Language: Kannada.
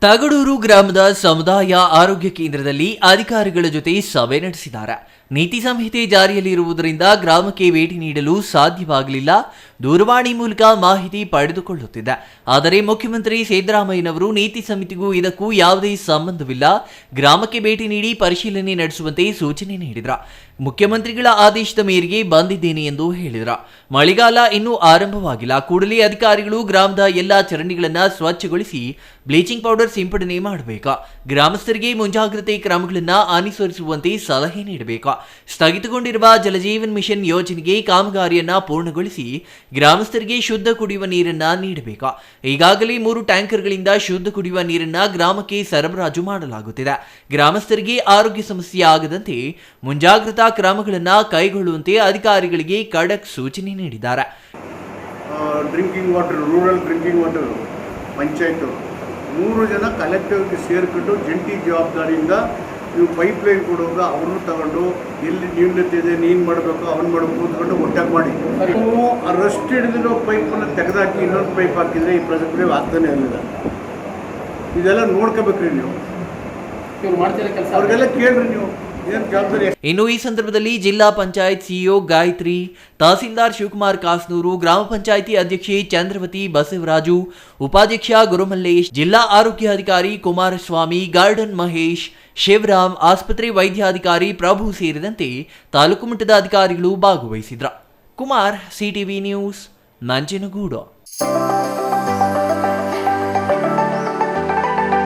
ತಗಡೂರು ಗ್ರಾಮದ ಸಮುದಾಯ ಆರೋಗ್ಯ ಕೇಂದ್ರದಲ್ಲಿ ಅಧಿಕಾರಿಗಳ ಜೊತೆ ಸಭೆ ನಡೆಸಿದ್ದಾರೆ. ನೀತಿ ಸಂಹಿತೆ ಜಾರಿಯಲ್ಲಿರುವುದರಿಂದ ಗ್ರಾಮಕ್ಕೆ ಭೇಟಿ ನೀಡಲು ಸಾಧ್ಯವಾಗಲಿಲ್ಲ. ದೂರವಾಣಿ ಮೂಲಕ ಮಾಹಿತಿ ಪಡೆದುಕೊಳ್ಳುತ್ತಿದ್ದೆ. ಆದರೆ ಮುಖ್ಯಮಂತ್ರಿ ಸಿದ್ದರಾಮಯ್ಯನವರು ನೀತಿ ಸಮಿತಿಗೂ ಇದಕ್ಕೂ ಯಾವುದೇ ಸಂಬಂಧವಿಲ್ಲ, ಗ್ರಾಮಕ್ಕೆ ಭೇಟಿ ನೀಡಿ ಪರಿಶೀಲನೆ ನಡೆಸುವಂತೆ ಸೂಚನೆ ನೀಡಿದ್ರ. ಮುಖ್ಯಮಂತ್ರಿಗಳ ಆದೇಶದ ಮೇರೆಗೆ ಬಂದಿದ್ದೇನೆ ಎಂದು ಹೇಳಿದ್ರ. ಮಳೆಗಾಲ ಇನ್ನೂ ಆರಂಭವಾಗಿಲ್ಲ, ಕೂಡಲೇ ಅಧಿಕಾರಿಗಳು ಗ್ರಾಮದ ಎಲ್ಲಾ ಚರಂಡಿಗಳನ್ನು ಸ್ವಚ್ಛಗೊಳಿಸಿ ಬ್ಲೀಚಿಂಗ್ ಪೌಡರ್ ಸಿಂಪಡಣೆ ಮಾಡಬೇಕು. ಗ್ರಾಮಸ್ಥರಿಗೆ ಮುಂಜಾಗ್ರತೆ ಕ್ರಮಗಳನ್ನು ಅನುಸರಿಸುವಂತೆ ಸಲಹೆ ನೀಡಬೇಕು. ಸ್ಥಗಿತಗೊಂಡಿರುವ ಜಲಜೀವನ್ ಮಿಷನ್ ಯೋಜನೆಗೆ ಕಾಮಗಾರಿಯನ್ನ ಪೂರ್ಣಗೊಳಿಸಿ ಗ್ರಾಮಸ್ಥರಿಗೆ ಶುದ್ಧ ಕುಡಿಯುವ ನೀರನ್ನ ನೀಡಬೇಕು. ಈಗಾಗಲೇ 3 ಟ್ಯಾಂಕರ್ಗಳಿಂದ ಶುದ್ಧ ಕುಡಿಯುವ ನೀರನ್ನ ಗ್ರಾಮಕ್ಕೆ ಸರಬರಾಜು ಮಾಡಲಾಗುತ್ತಿದೆ. ಗ್ರಾಮಸ್ಥರಿಗೆ ಆರೋಗ್ಯ ಸಮಸ್ಯೆ ಆಗದಂತೆ ಮುಂಜಾಗ್ರತಾ ಕ್ರಮಗಳನ್ನು ಕೈಗೊಳ್ಳುವಂತೆ ಅಧಿಕಾರಿಗಳಿಗೆ ಖಡಕ್ ಸೂಚನೆ ನೀಡಿದ್ದಾರೆ. Drinking water, rural drinking water panchayat 3 ಜನ ಕಲೆಕ್ಟಿವ್ ಸೇರ್ಕೊಂಡು ಜಂಟಿ ಜವಾಬ್ದಾರಿಯಿಂದ ನೀವು ಪೈಪ್ ಲೈನ್ ಕೊಡುವಾಗ ಅವ್ರನ್ನೂ ತಗೊಂಡು ಎಲ್ಲಿ ನ್ಯೂನತೆ ಇದೆ, ನೀನು ಮಾಡಬೇಕು, ಅವ್ನು ಮಾಡಬೇಕು ಅಂದ್ಕೊಂಡು ಒಟ್ಟಾಗಿ ಮಾಡಿ ನೀವು ರಸ್ಟ್ ಹಿಡಿದಿರೋ ಪೈಪನ್ನು ತೆಗೆದಾಕಿ ಇನ್ನೊಂದು ಪೈಪ್ ಹಾಕಿದರೆ ಈ ಪ್ರಾಜೆಕ್ಟ್ ಆಗ್ತಾನೆ ಇರಲಿಲ್ಲ. ಇದೆಲ್ಲ ನೋಡ್ಕೋಬೇಕ್ರಿ ನೀವು, ಅವ್ರಿಗೆಲ್ಲ ಕೇಳ್ರಿ ನೀವು. ಇನ್ನು ಈ ಸಂದರ್ಭದಲ್ಲಿ ಜಿಲ್ಲಾ ಪಂಚಾಯತ್ ಸಿಇಒ ಗಾಯತ್ರಿ, ತಹಸೀಲ್ದಾರ್ ಶಿವಕುಮಾರ್ ಕಾಸ್ನೂರು, ಗ್ರಾಮ ಪಂಚಾಯಿತಿ ಅಧ್ಯಕ್ಷೆ ಚಂದ್ರವತಿ ಬಸವರಾಜು, ಉಪಾಧ್ಯಕ್ಷ ಗುರುಮಲ್ಲೇಶ್, ಜಿಲ್ಲಾ ಆರೋಗ್ಯಾಧಿಕಾರಿ ಕುಮಾರಸ್ವಾಮಿ, ಗಾರ್ಡನ್ ಮಹೇಶ್, ಶಿವರಾಮ್, ಆಸ್ಪತ್ರೆ ವೈದ್ಯಾಧಿಕಾರಿ ಪ್ರಭು ಸೇರಿದಂತೆ ತಾಲೂಕು ಮಟ್ಟದ ಅಧಿಕಾರಿಗಳು ಭಾಗವಹಿಸಿದ್ರ. Kumar, CTV news, Nanjangud.